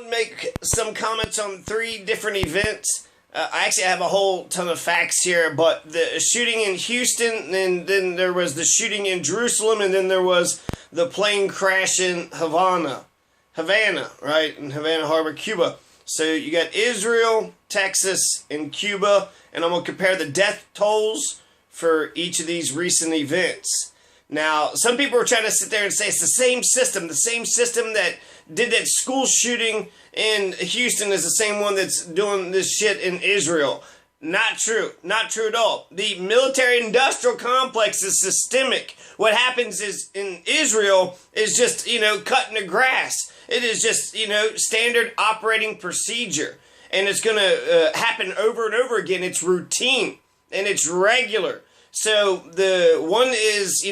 Make some comments on three different events. I actually have a whole ton of facts here, but the shooting in Houston, and then there was the shooting in Jerusalem, and then there was the plane crash in Havana, right, in Havana Harbor, Cuba. So you got Israel, Texas, and Cuba, and I'm going to compare the death tolls for each of these recent events. Now, some people are trying to sit there and say it's the same system that did that school shooting in Houston is the same one that's doing this shit in Israel. Not true. Not true at all. The military-industrial complex is systemic. What happens is in Israel is just, cutting the grass. It is just, standard operating procedure. And it's going to happen over and over again. It's routine and it's regular. So the one is,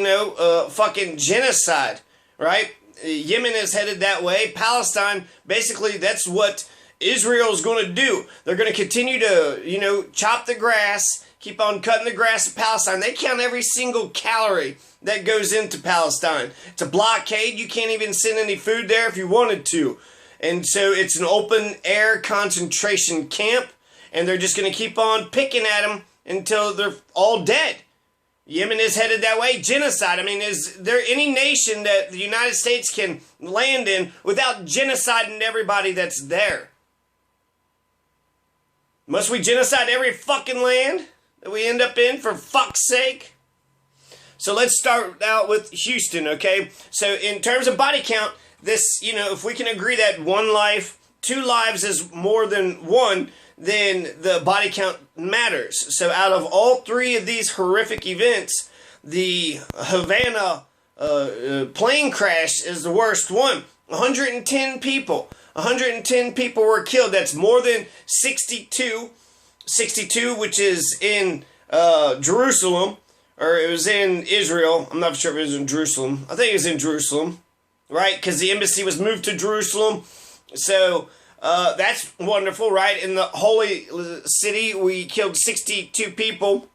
fucking genocide, right? Yemen is headed that way. Palestine, basically, that's what Israel's going to do. They're going to continue to, chop the grass, keep on cutting the grass in Palestine. They count every single calorie that goes into Palestine. It's a blockade. You can't even send any food there if you wanted to. And so it's an open air concentration camp, and they're just going to keep on picking at them until they're all dead. Yemen is headed that way. Genocide. I mean, is there any nation that the United States can land in without genociding everybody that's there? Must we genocide every fucking land that we end up in, for fuck's sake? So let's start out with Houston, okay? So in terms of body count, this, if we can agree that one life, two lives is more than one, then the body count matters. So out of all three of these horrific events, the Havana plane crash is the worst one. 110 people. 110 people were killed. That's more than 62. 62, which is in Jerusalem, or it was in Israel. I'm not sure if it was in Jerusalem. I think it was in Jerusalem, right? Because the embassy was moved to Jerusalem. So that's wonderful, right? In the holy city, we killed 62 people.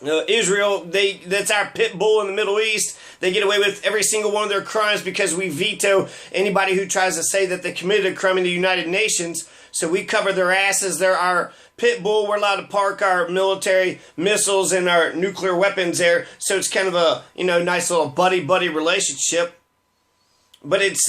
Israel, that's our pit bull in the Middle East. They get away with every single one of their crimes because we veto anybody who tries to say that they committed a crime in the United Nations. So we cover their asses. They're our pit bull. We're allowed to park our military missiles and our nuclear weapons there. So it's kind of a, nice little buddy-buddy relationship. But it's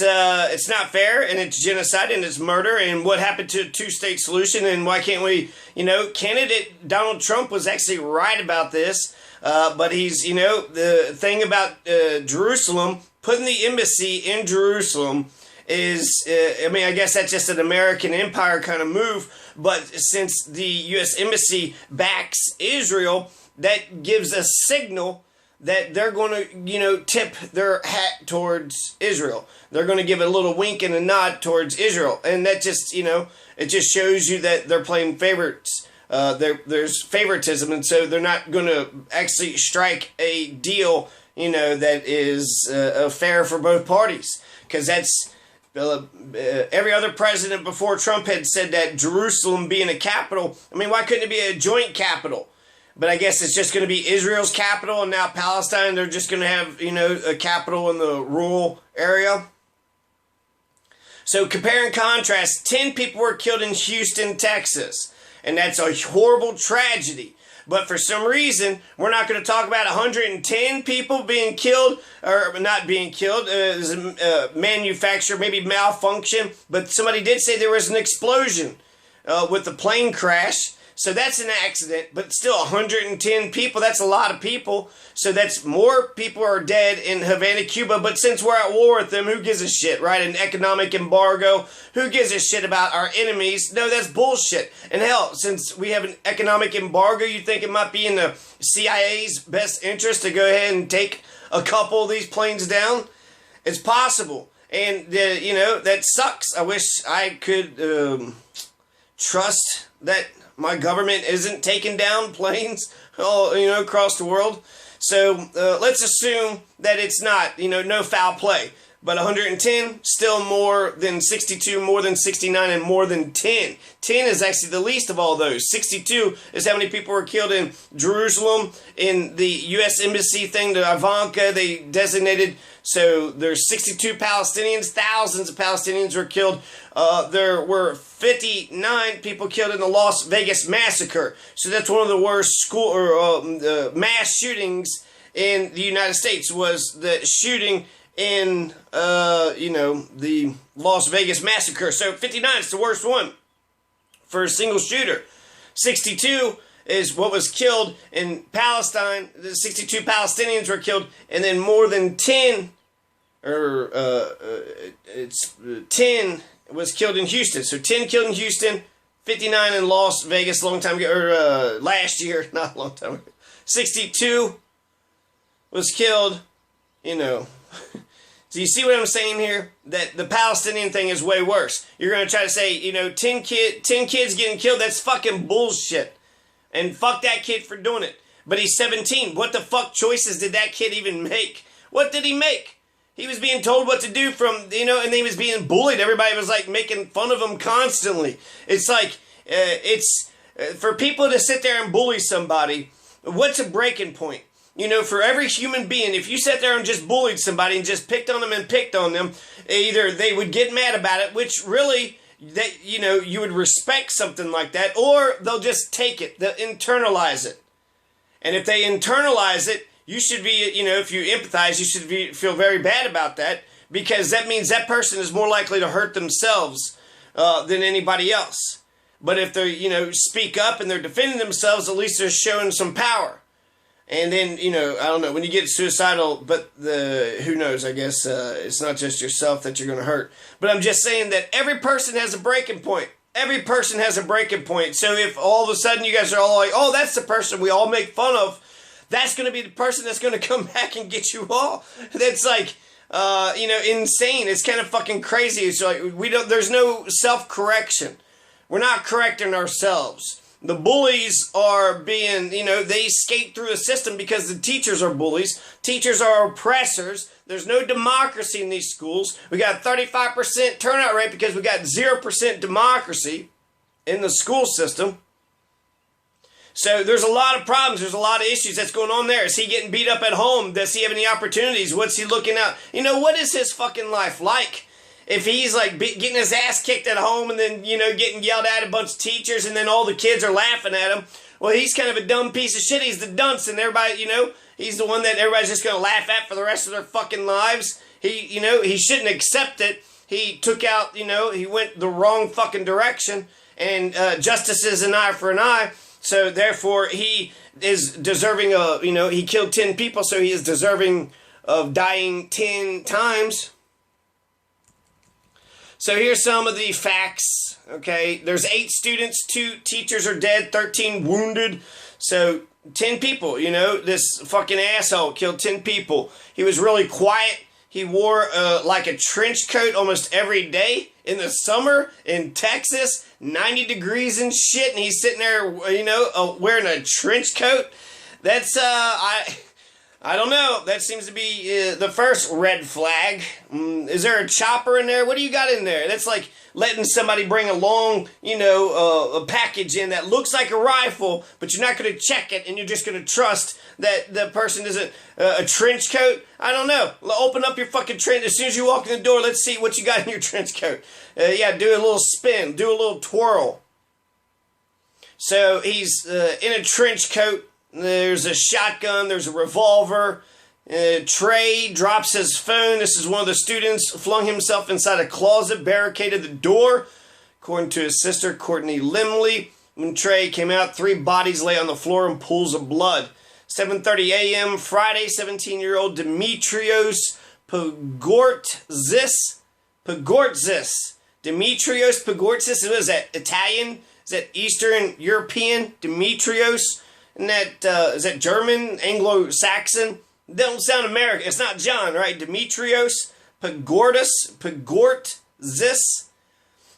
not fair, and it's genocide, and it's murder, and what happened to a two-state solution, and why can't we, candidate Donald Trump was actually right about this, but he's, the thing about Jerusalem, putting the embassy in Jerusalem is, I guess that's just an American empire kind of move, but since the U.S. Embassy backs Israel, that gives a signal that they're going to, tip their hat towards Israel. They're going to give a little wink and a nod towards Israel. And that just, it just shows you that they're playing favorites. There's favoritism, and so they're not going to actually strike a deal, that is fair for both parties. Because that's, every other president before Trump had said that Jerusalem being a capital, why couldn't it be a joint capital? But I guess it's just going to be Israel's capital, and now Palestine, they're just going to have, a capital in the rural area. So compare and contrast, 10 people were killed in Houston, Texas. And that's a horrible tragedy. But for some reason, we're not going to talk about 110 people being killed, or not being killed, manufacture, maybe malfunction. But somebody did say there was an explosion with the plane crash. So that's an accident, but still 110 people, that's a lot of people. So that's more people are dead in Havana, Cuba. But since we're at war with them, who gives a shit, right? An economic embargo. Who gives a shit about our enemies? No, that's bullshit. And hell, since we have an economic embargo, you think it might be in the CIA's best interest to go ahead and take a couple of these planes down? It's possible. And, that sucks. I wish I could trust that my government isn't taking down planes across the world. So let's assume that it's not, no foul play. But 110, still more than 62, more than 69, and more than 10. 10 is actually the least of all those. 62 is how many people were killed in Jerusalem, in the U.S. Embassy thing, the Ivanka, they designated. So there's 62 Palestinians, thousands of Palestinians were killed. There were 59 people killed in the Las Vegas massacre. So that's one of the worst school or mass shootings in the United States, was the shooting in, the Las Vegas massacre. So 59 is the worst one for a single shooter. 62 is what was killed in Palestine. The 62 Palestinians were killed, and then more than 10, 10 was killed in Houston. So 10 killed in Houston, 59 in Las Vegas a long time ago, or last year, not a long time ago. 62 was killed, So you see what I'm saying here? That the Palestinian thing is way worse. You're going to try to say, 10 kids getting killed, that's fucking bullshit. And fuck that kid for doing it. But he's 17. What the fuck choices did that kid even make? What did he make? He was being told what to do and he was being bullied. Everybody was like making fun of him constantly. It's like, for people to sit there and bully somebody, what's a breaking point? For every human being, if you sat there and just bullied somebody and just picked on them, either they would get mad about it, which really, you would respect something like that, or they'll just take it, they'll internalize it. And if they internalize it, you should be, if you empathize, you should feel very bad about that, because that means that person is more likely to hurt themselves than anybody else. But if they, speak up and they're defending themselves, at least they're showing some power. And then, I don't know, when you get suicidal, but who knows, I guess it's not just yourself that you're going to hurt. But I'm just saying that every person has a breaking point. Every person has a breaking point. So if all of a sudden you guys are all like, oh, that's the person we all make fun of, that's going to be the person that's going to come back and get you all. That's like, insane. It's kind of fucking crazy. It's like, there's no self-correction. We're not correcting ourselves. The bullies are being, they skate through a system because the teachers are bullies. Teachers are oppressors. There's no democracy in these schools. We got 35% turnout rate because we got 0% democracy in the school system. So there's a lot of problems. There's a lot of issues that's going on there. Is he getting beat up at home? Does he have any opportunities? What's he looking at? What is his fucking life like? If he's like getting his ass kicked at home and then, getting yelled at a bunch of teachers and then all the kids are laughing at him, well, he's kind of a dumb piece of shit. He's the dunce and everybody, he's the one that everybody's just going to laugh at for the rest of their fucking lives. He shouldn't accept it. He took out, he went the wrong fucking direction, and justice is an eye for an eye. So therefore he is deserving of, he killed 10 people, so he is deserving of dying 10 times. So here's some of the facts, okay? There's 8 students, 2 teachers are dead, 13 wounded. So 10 people, this fucking asshole killed 10 people. He was really quiet. He wore like a trench coat almost every day in the summer in Texas, 90 degrees and shit, and he's sitting there, wearing a trench coat. That's, I don't know. That seems to be the first red flag. Is there a chopper in there? What do you got in there? That's like letting somebody bring along, a package in that looks like a rifle, but you're not going to check it, and you're just going to trust that the person isn't a trench coat. I don't know. Open up your fucking trench. As soon as you walk in the door, let's see what you got in your trench coat. Do a little spin. Do a little twirl. So he's in a trench coat. There's a shotgun, there's a revolver. Trey drops his phone. This is one of the students, flung himself inside a closet, barricaded the door. According to his sister, Courtney Limley, when Trey came out, 3 bodies lay on the floor in pools of blood. 7:30 a.m. Friday, 17-year-old Dimitrios Pagortzis. Dimitrios Pagortzis. What is that, Italian? Is that Eastern European? Dimitrios? And is that German, Anglo-Saxon? They don't sound American. It's not John, right? Dimitrios Pagortzis,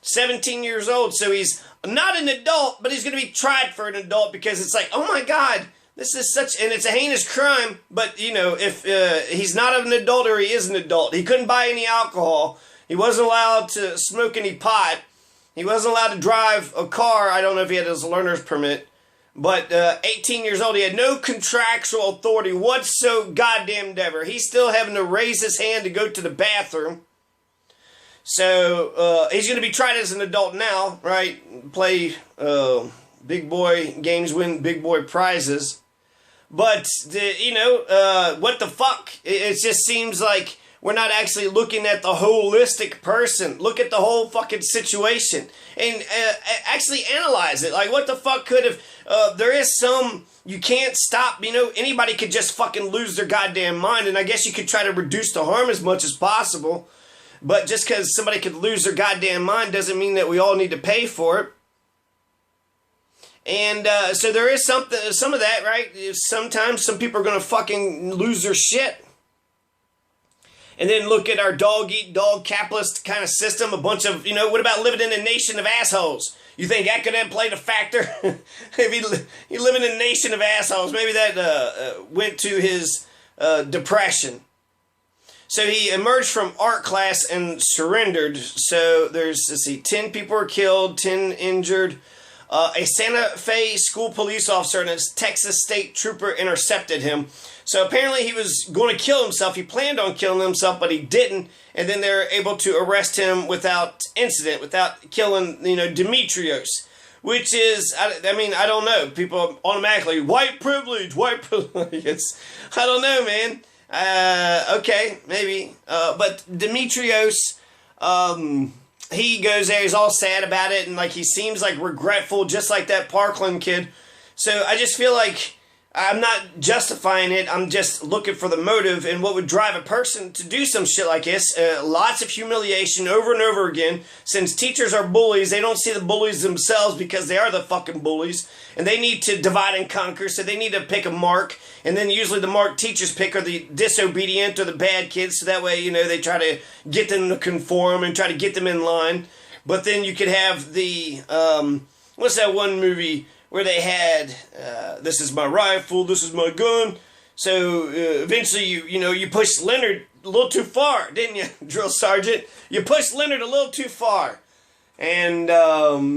17 years old. So he's not an adult, but he's going to be tried for an adult because it's like, oh my God, This is and it's a heinous crime, but, you know, if he's not an adult or he is an adult, he couldn't buy any alcohol, he wasn't allowed to smoke any pot, he wasn't allowed to drive a car, I don't know if he had his learner's permit, but 18 years old, he had no contractual authority whatsoever, goddamn ever. He's still having to raise his hand to go to the bathroom. So, he's going to be tried as an adult now, right? Play big boy games, win big boy prizes. But, you know, what the fuck? It just seems like we're not actually looking at the holistic person. Look at the whole fucking situation. And actually analyze it. Like, what the fuck could have... there is some... You can't stop, you know, anybody could just fucking lose their goddamn mind. And I guess you could try to reduce the harm as much as possible. But just because somebody could lose their goddamn mind doesn't mean that we all need to pay for it. And so there is some of that, right? Sometimes some people are going to fucking lose their shit. And then look at our dog-eat-dog capitalist kind of system. A bunch of, you know, what about living in a nation of assholes? You think that could have played a factor? If you live in a nation of assholes, maybe that went to his depression. So he emerged from art class and surrendered. So there's, let's see, 10 people were killed, 10 injured. A Santa Fe school police officer and a Texas state trooper intercepted him. So apparently he was going to kill himself. He planned on killing himself, but he didn't. And then they were able to arrest him without incident, without killing, you know, Demetrios. Which is, I mean, I don't know. People automatically, white privilege. It's, I don't know, man. Okay, maybe. But Demetrios, he goes there, he's all sad about it, and like he seems like regretful, just like that Parkland kid. So I just feel like I'm not justifying it, I'm just looking for the motive and what would drive a person to do some shit like this. Lots of humiliation over and over again. Since teachers are bullies, they don't see the bullies themselves because they are the fucking bullies. And they need to divide and conquer, so they need to pick a mark. And then usually the mark teachers pick are the disobedient or the bad kids, so that way, you know, they try to get them to conform and try to get them in line. But then you could have the, what's that one movie where they had, this is my rifle, this is my gun. So eventually, you pushed Leonard a little too far, didn't you, drill sergeant? You pushed Leonard a little too far. And,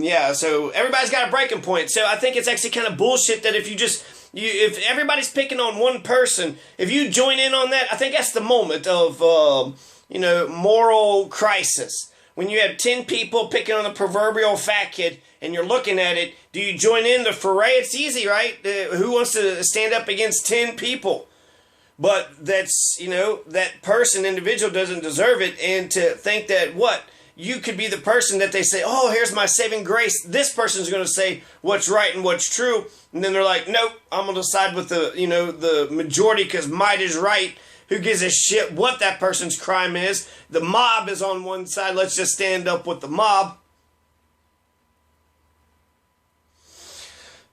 yeah, so everybody's got a breaking point. So I think it's actually kind of bullshit that if if everybody's picking on one person, if you join in on that, I think that's the moment of, moral crisis. When you have 10 people picking on the proverbial fat kid and you're looking at it, do you join in the foray? It's easy, right? Who wants to stand up against 10 people? But that's, that individual doesn't deserve it. And to think that, you could be the person that they say, oh, here's my saving grace. This person's going to say what's right and what's true. And then they're like, nope, I'm going to side with the majority because might is right. Who gives a shit what that person's crime is? The mob is on one side. Let's just stand up with the mob.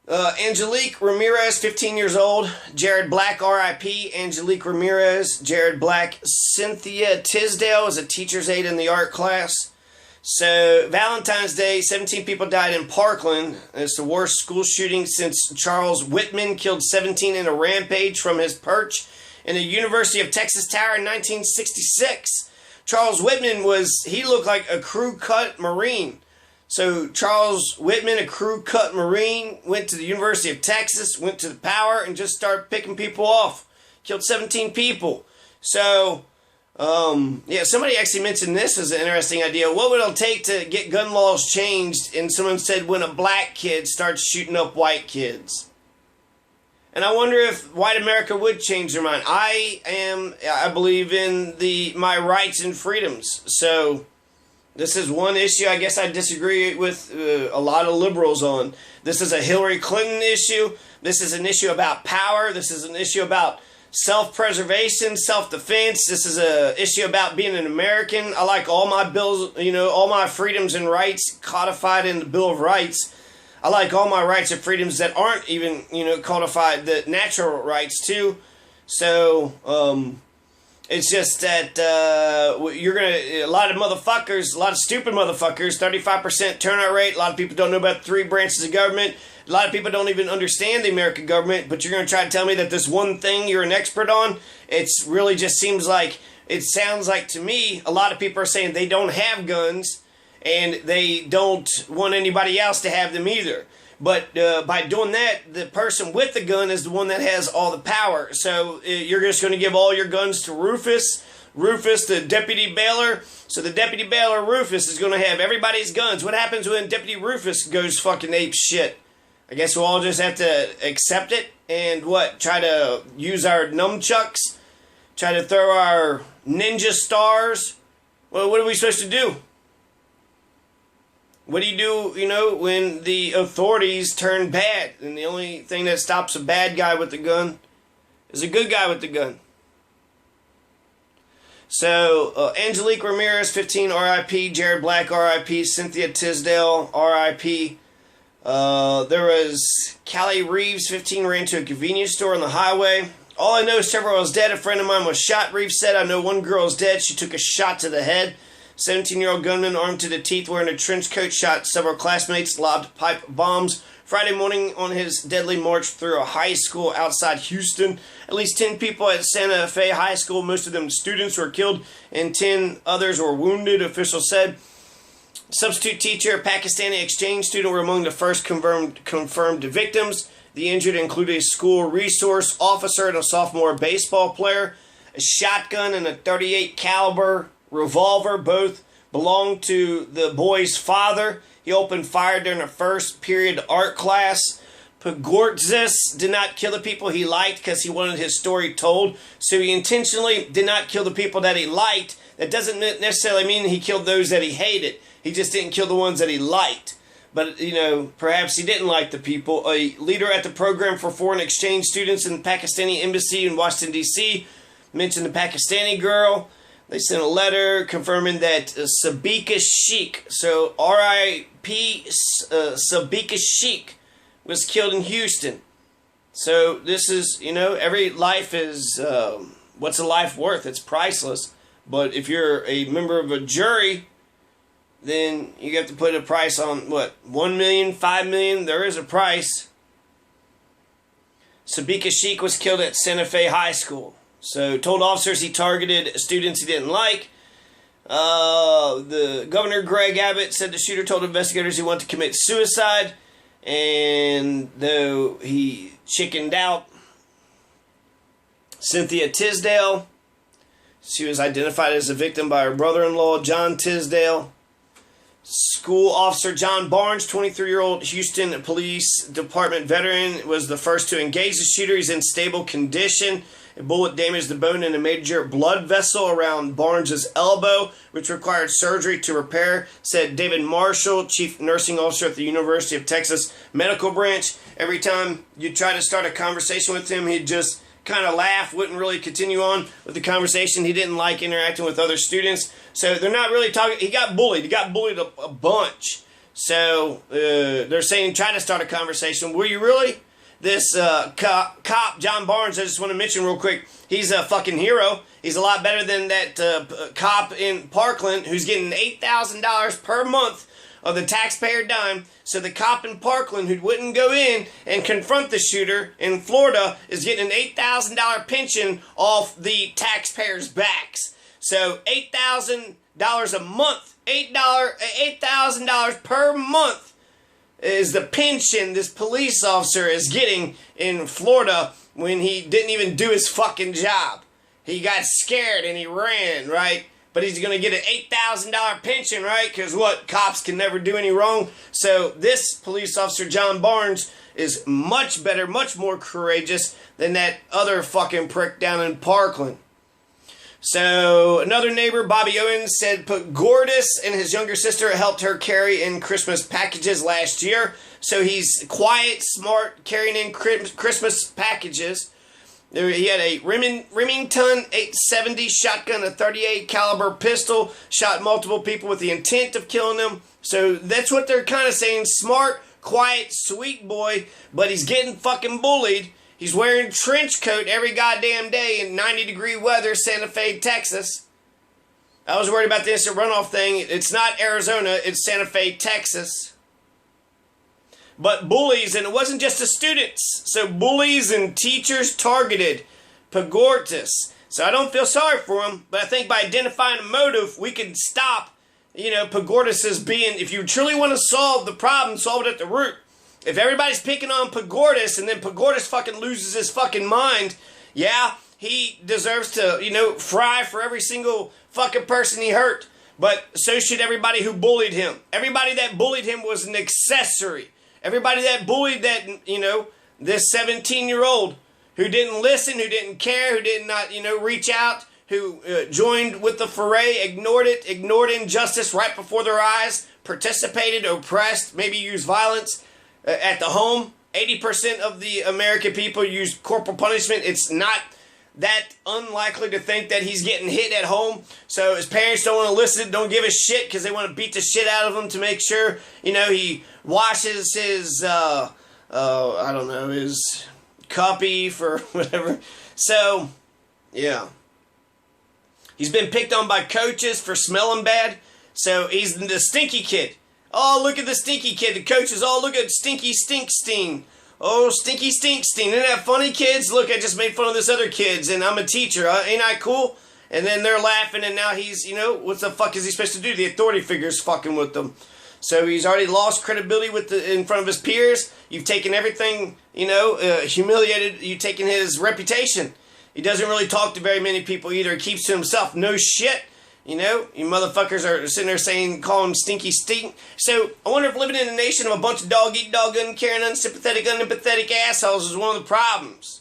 Angelique Ramirez, 15 years old. Jared Black, R.I.P. Angelique Ramirez. Jared Black. Cynthia Tisdale is a teacher's aide in the art class. So, Valentine's Day, 17 people died in Parkland. It's the worst school shooting since Charles Whitman killed 17 in a rampage from his perch in the University of Texas Tower in 1966. Charles Whitman he looked like a crew-cut Marine. So Charles Whitman, a crew-cut Marine, went to the University of Texas, went to the power, and just started picking people off. Killed 17 people. So, somebody actually mentioned this as an interesting idea. What would it take to get gun laws changed? And someone said when a black kid starts shooting up white kids. And I wonder if white America would change their mind. I believe in my rights and freedoms. So this is one issue I guess I disagree with a lot of liberals on. This is a Hillary Clinton issue. This is an issue about power. This is an issue about self-preservation, self-defense. This is an issue about being an American. I like all my bills, all my freedoms and rights codified in the Bill of Rights. I like all my rights and freedoms that aren't even, codified, the natural rights too. So, it's just that a lot of motherfuckers, a lot of stupid motherfuckers, 35% turnout rate. A lot of people don't know about 3 branches of government. A lot of people don't even understand the American government, but you're going to try to tell me that this one thing you're an expert on, it's really just seems like, it sounds like to me, a lot of people are saying they don't have guns and they don't want anybody else to have them either. But by doing that, the person with the gun is the one that has all the power. So you're just going to give all your guns to Rufus, the deputy bailer. So the deputy bailer, Rufus, is going to have everybody's guns. What happens when Deputy Rufus goes fucking ape shit? I guess we'll all just have to accept it and what? Try to use our nunchucks? Try to throw our ninja stars? Well, what are we supposed to do? What do you do, when the authorities turn bad? And the only thing that stops a bad guy with the gun is a good guy with the gun. So, Angelique Ramirez, 15, R.I.P. Jared Black, R.I.P. Cynthia Tisdale, R.I.P. There was Callie Reeves, 15, ran to a convenience store on the highway. All I know is several was dead. A friend of mine was shot. Reeves said, I know one girl is dead. She took a shot to the head. 17-year-old gunman armed to the teeth wearing a trench coat shot several classmates, lobbed pipe bombs Friday morning on his deadly march through a high school outside Houston. At least 10 people at Santa Fe High School, most of them students, were killed and 10 others were wounded, officials said. Substitute teacher, a Pakistani exchange student, were among the first confirmed victims. The injured include a school resource officer and a sophomore baseball player. A shotgun and a .38 caliber revolver both belonged to the boy's father. He opened fire during a first period art class. Pagortzis did not kill the people he liked because he wanted his story told. So he intentionally did not kill the people that he liked. That doesn't necessarily mean he killed those that he hated. He just didn't kill the ones that he liked. But, perhaps he didn't like the people. A leader at the program for foreign exchange students in the Pakistani embassy in Washington, D.C. mentioned the Pakistani girl. They sent a letter confirming that Sabika Sheikh, so R.I.P. Sabika Sheikh, was killed in Houston. So this is, every life is, what's a life worth? It's priceless. But if you're a member of a jury, then you have to put a price on, what, 1 million, 5 million? There is a price. Sabika Sheikh was killed at Santa Fe High School. So, told officers he targeted students he didn't like. The Governor Greg Abbott said the shooter told investigators he wanted to commit suicide. And though he chickened out, Cynthia Tisdale, she was identified as a victim by her brother-in-law, John Tisdale. School officer John Barnes, 23-year-old Houston Police Department veteran, was the first to engage the shooter. He's in stable condition. A bullet damaged the bone in a major blood vessel around Barnes' elbow, which required surgery to repair, said David Marshall, chief nursing officer at the University of Texas Medical Branch. Every time you try to start a conversation with him, he'd just kind of laugh, wouldn't really continue on with the conversation. He didn't like interacting with other students. So they're not really talking. He got bullied. He got bullied a bunch. So they're saying try to start a conversation. Were you really? This cop, John Barnes, I just want to mention real quick, he's a fucking hero. He's a lot better than that cop in Parkland who's getting $8,000 per month of the taxpayer dime. So the cop in Parkland who wouldn't go in and confront the shooter in Florida is getting an $8,000 pension off the taxpayers' backs. So $8,000 a month, $8,000 per month is the pension this police officer is getting in Florida when he didn't even do his fucking job. He got scared and he ran, right? But he's going to get an $8,000 pension, right? Because what? Cops can never do any wrong. So this police officer, John Barnes, is much better, much more courageous than that other fucking prick down in Parkland. So, another neighbor, Bobby Owens, said Gordis and his younger sister helped her carry in Christmas packages last year. So, he's quiet, smart, carrying in Christmas packages. He had a Remington 870 shotgun, a .38 caliber pistol, shot multiple people with the intent of killing them. So, that's what they're kind of saying. Smart, quiet, sweet boy, but he's getting fucking bullied. He's wearing a trench coat every goddamn day in 90-degree weather, Santa Fe, Texas. I was worried about the instant runoff thing. It's not Arizona, it's Santa Fe, Texas. but bullies, and it wasn't just the students. So bullies and teachers targeted Pagortis. So I don't feel sorry for him, but I think by identifying a motive, we can stop, Pagortis as being, if you truly want to solve the problem, solve it at the root. If everybody's picking on Pagortis and then Pagortis fucking loses his fucking mind, yeah, he deserves to, fry for every single fucking person he hurt. But so should everybody who bullied him. Everybody that bullied him was an accessory. Everybody that bullied that, this 17-year-old who didn't listen, who didn't care, who did not, reach out, who joined with the foray, ignored injustice right before their eyes, participated, oppressed, maybe used violence at the home. 80% of the American people use corporal punishment. It's not that unlikely to think that he's getting hit at home. So his parents don't want to listen, don't give a shit because they want to beat the shit out of him to make sure, he washes his, his copy for whatever. So, yeah. He's been picked on by coaches for smelling bad. So he's the stinky kid. Oh, look at the stinky kid. The coaches, look at Stinky Stinkstein. Oh, Stinky Stinkstein. Isn't that funny, kids? Look, I just made fun of this other kids, and I'm a teacher. Ain't I cool? And then they're laughing, and now he's, what the fuck is he supposed to do? The authority figure's fucking with them. So he's already lost credibility in front of his peers. You've taken everything, humiliated. You've taken his reputation. He doesn't really talk to very many people either. He keeps to himself. No shit. You motherfuckers are sitting there calling him Stinky Stink. So, I wonder if living in a nation of a bunch of dog-eat-dog, uncaring, unsympathetic, unempathetic assholes is one of the problems.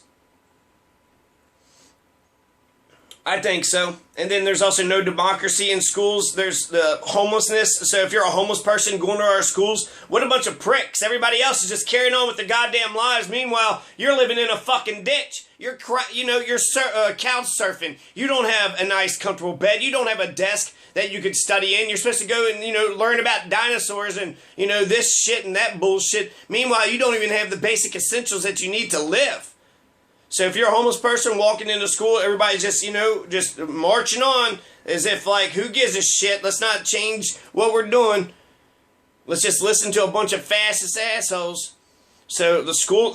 I think so. And then there's also no democracy in schools. There's the homelessness. So if you're a homeless person going to our schools, what a bunch of pricks. Everybody else is just carrying on with their goddamn lives. Meanwhile, you're living in a fucking ditch. You're couch surfing. You don't have a nice, comfortable bed. You don't have a desk that you could study in. You're supposed to go and, learn about dinosaurs and, this shit and that bullshit. Meanwhile, you don't even have the basic essentials that you need to live. So if you're a homeless person walking into school, everybody's just, just marching on as if, who gives a shit? Let's not change what we're doing. Let's just listen to a bunch of fascist assholes. So the school,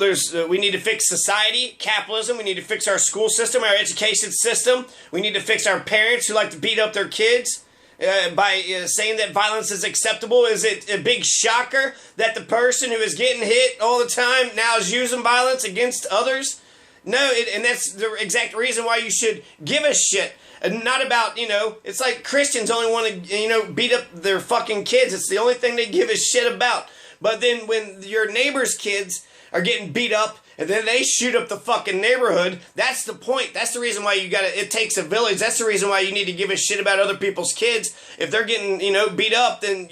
we need to fix society, capitalism. We need to fix our school system, our education system. We need to fix our parents who like to beat up their kids by saying that violence is acceptable. Is it a big shocker that the person who is getting hit all the time now is using violence against others? No, and that's the exact reason why you should give a shit. And not about, it's like Christians only want to, beat up their fucking kids. It's the only thing they give a shit about. But then when your neighbor's kids are getting beat up and then they shoot up the fucking neighborhood, that's the point. That's the reason why it takes a village. That's the reason why you need to give a shit about other people's kids. If they're getting, beat up, then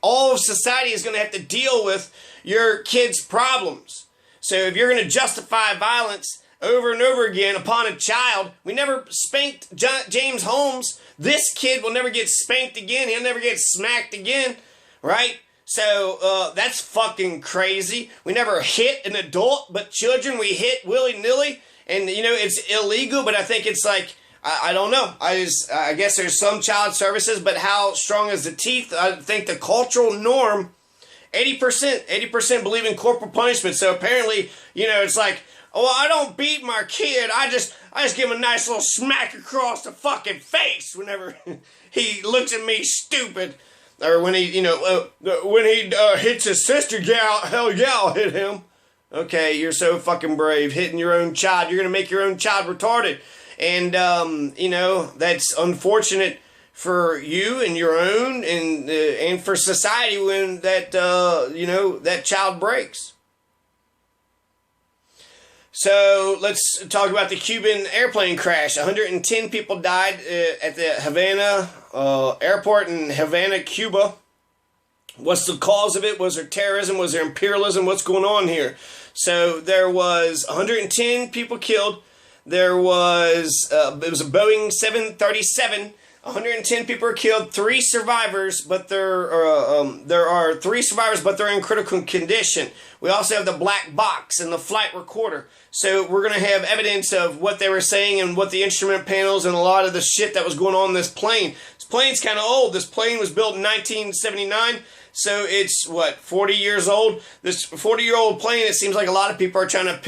all of society is going to have to deal with your kids' problems. So if you're going to justify violence over and over again upon a child, we never spanked James Holmes. This kid will never get spanked again. He'll never get smacked again, right? So that's fucking crazy. We never hit an adult, but children we hit willy-nilly. And, it's illegal, but I think it's I don't know. I guess there's some child services, but how strong is the teeth? I think the cultural norm, 80% believe in corporal punishment. So apparently, it's I don't beat my kid. I just give him a nice little smack across the fucking face whenever he looks at me stupid. Or when he, hits his sister, hell yeah, I'll hit him. Okay, you're so fucking brave. Hitting your own child. You're going to make your own child retarded. And, that's unfortunate for you and your own and for society when that child breaks. So let's talk about the Cuban airplane crash. 110 people died at the Havana airport in Havana, Cuba. What's the cause of it? Was there terrorism? Was there imperialism? What's going on here? So there was 110 people killed. There was it was a Boeing 737. 110 people were killed, 3 survivors, but there are 3 survivors, but they're in critical condition. We also have the black box and the flight recorder. So we're going to have evidence of what they were saying and what the instrument panels and a lot of the shit that was going on in this plane. This plane's kind of old. This plane was built in 1979. So it's, what, 40 years old? This 40-year-old plane, it seems like a lot of people are trying to,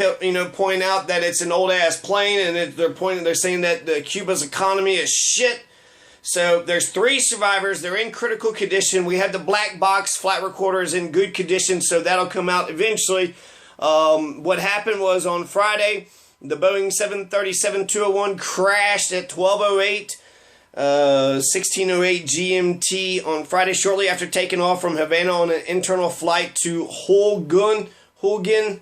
point out that it's an old-ass plane, and they're saying that Cuba's economy is shit. So there's 3 survivors. They're in critical condition. We had the black box flight recorder is in good condition, so that'll come out eventually. What happened was on Friday, the Boeing 737-201 crashed at 12:08. 16:08 GMT on Friday, shortly after taking off from Havana on an internal flight to Holguin, Holguin, Holguin.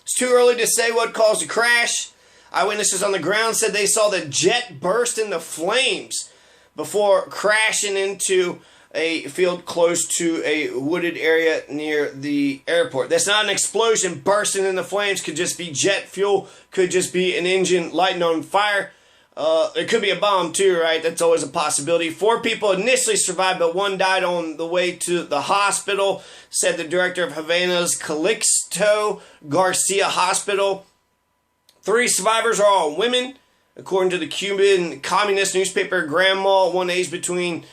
It's too early to say what caused the crash. Eyewitnesses on the ground said they saw the jet burst into flames before crashing into a field close to a wooded area near the airport. That's not an explosion. Bursting into flames could just be jet fuel, could just be an engine lighting on fire. It could be a bomb too, right? That's always a possibility. 4 people initially survived, but 1 died on the way to the hospital, said the director of Havana's Calixto Garcia Hospital. 3 survivors are all women, according to the Cuban communist newspaper Grandma, one aged between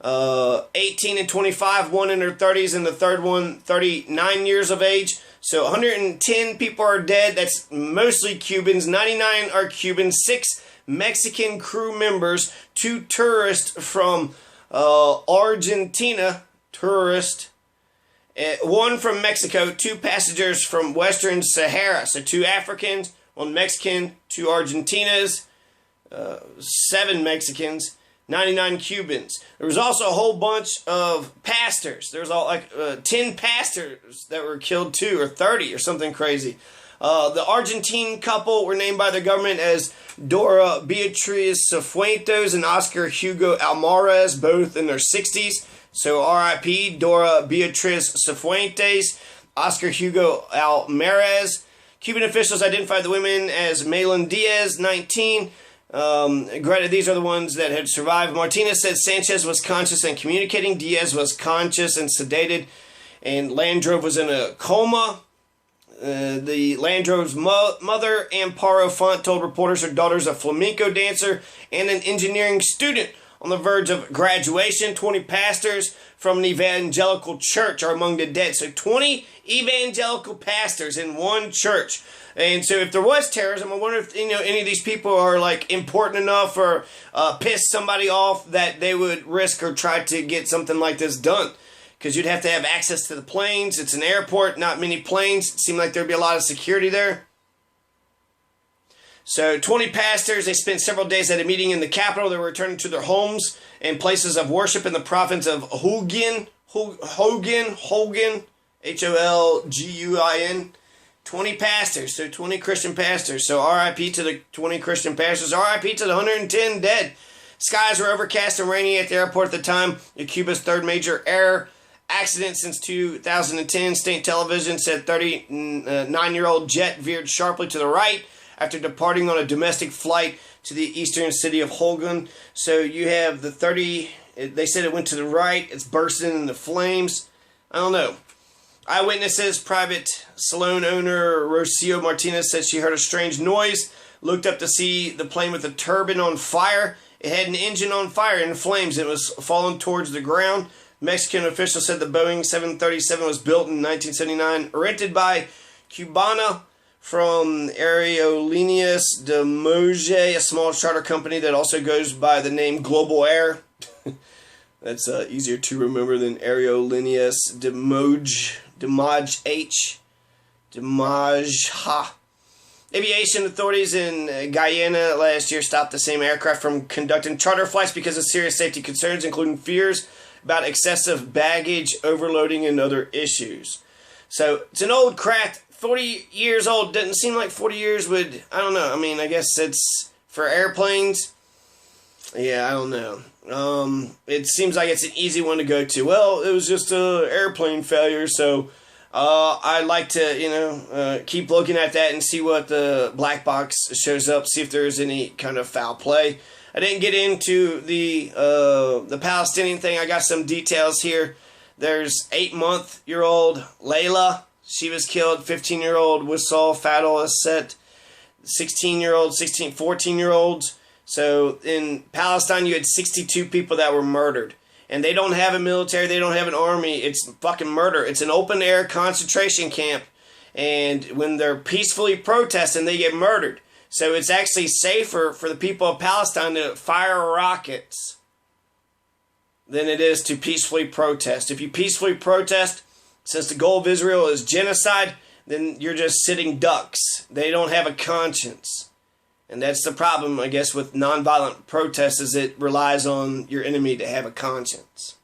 18 and 25, one in her 30s, and the third one 39 years of age. So 110 people are dead. That's mostly Cubans. 99 are Cubans. 6 Mexican crew members. 2 tourists from Argentina. 1 from Mexico. 2 passengers from Western Sahara. So 2 Africans, 1 Mexican, 2 Argentinas, 7 Mexicans, 99 Cubans. There was also a whole bunch of pastors. There was 10 pastors that were killed too, or 30 or something crazy. The Argentine couple were named by the government as Dora Beatriz Cifuentes and Oscar Hugo Almaraz, both in their 60s. So R.I.P. Dora Beatriz Cifuentes, Oscar Hugo Almaraz. Cuban officials identified the women as Malin Diaz, 19. Granted, these are the ones that had survived. Martinez said Sanchez was conscious and communicating. Diaz was conscious and sedated. And Landrov was in a coma. The Landrov's mother, Amparo Font, told reporters her daughter's a flamenco dancer and an engineering student on the verge of graduation. 20 pastors from an evangelical church are among the dead. So 20 evangelical pastors in one church. And so if there was terrorism, I wonder if any of these people are important enough or piss somebody off that they would risk or try to get something like this done. Because you'd have to have access to the planes. It's an airport, not many planes. It seemed like there'd be a lot of security there. So 20 pastors, they spent several days at a meeting in the capital. They were returning to their homes and places of worship in the province of Holguin, Holguin, Holguin. 20 pastors, so 20 Christian pastors. So R.I.P. to the 20 Christian pastors. R.I.P. to the 110 dead. Skies were overcast and rainy at the airport at the time. Cuba's 3rd major air accident since 2010. State television said 39-year-old jet veered sharply to the right after departing on a domestic flight to the eastern city of Holguin. So you have the 30, they said it went to the right. It's bursting into flames. I don't know. Eyewitnesses, private salon owner Rocio Martinez said she heard a strange noise, looked up to see the plane with a turbine on fire. It had an engine on fire in flames. It was falling towards the ground. Mexican officials said the Boeing 737 was built in 1979, rented by Cubana from Aerolíneas de Moge, a small charter company that also goes by the name Global Air. That's easier to remember than Aerolíneas de Moge, Aviation authorities in Guyana last year stopped the same aircraft from conducting charter flights because of serious safety concerns, including fears about excessive baggage, overloading, and other issues. So, it's an old craft, 40 years old. Doesn't seem like 40 years would, I don't know. I mean, I guess it's for airplanes. Yeah, I don't know. It seems like it's an easy one to go to. Well, it was just an airplane failure, so I'd like to, keep looking at that and see what the black box shows up, see if there's any kind of foul play. I didn't get into the Palestinian thing. I got some details here. There's 8-month-old Layla. She was killed. 15-year-old Wissal Fadl Asset. 16-year-old, 14-year-olds. So in Palestine, you had 62 people that were murdered. And they don't have a military, they don't have an army. It's fucking murder. It's an open air concentration camp. And when they're peacefully protesting, they get murdered. So it's actually safer for the people of Palestine to fire rockets than it is to peacefully protest. If you peacefully protest, since the goal of Israel is genocide, then you're just sitting ducks. They don't have a conscience. And that's the problem, I guess, with nonviolent protests, is it relies on your enemy to have a conscience.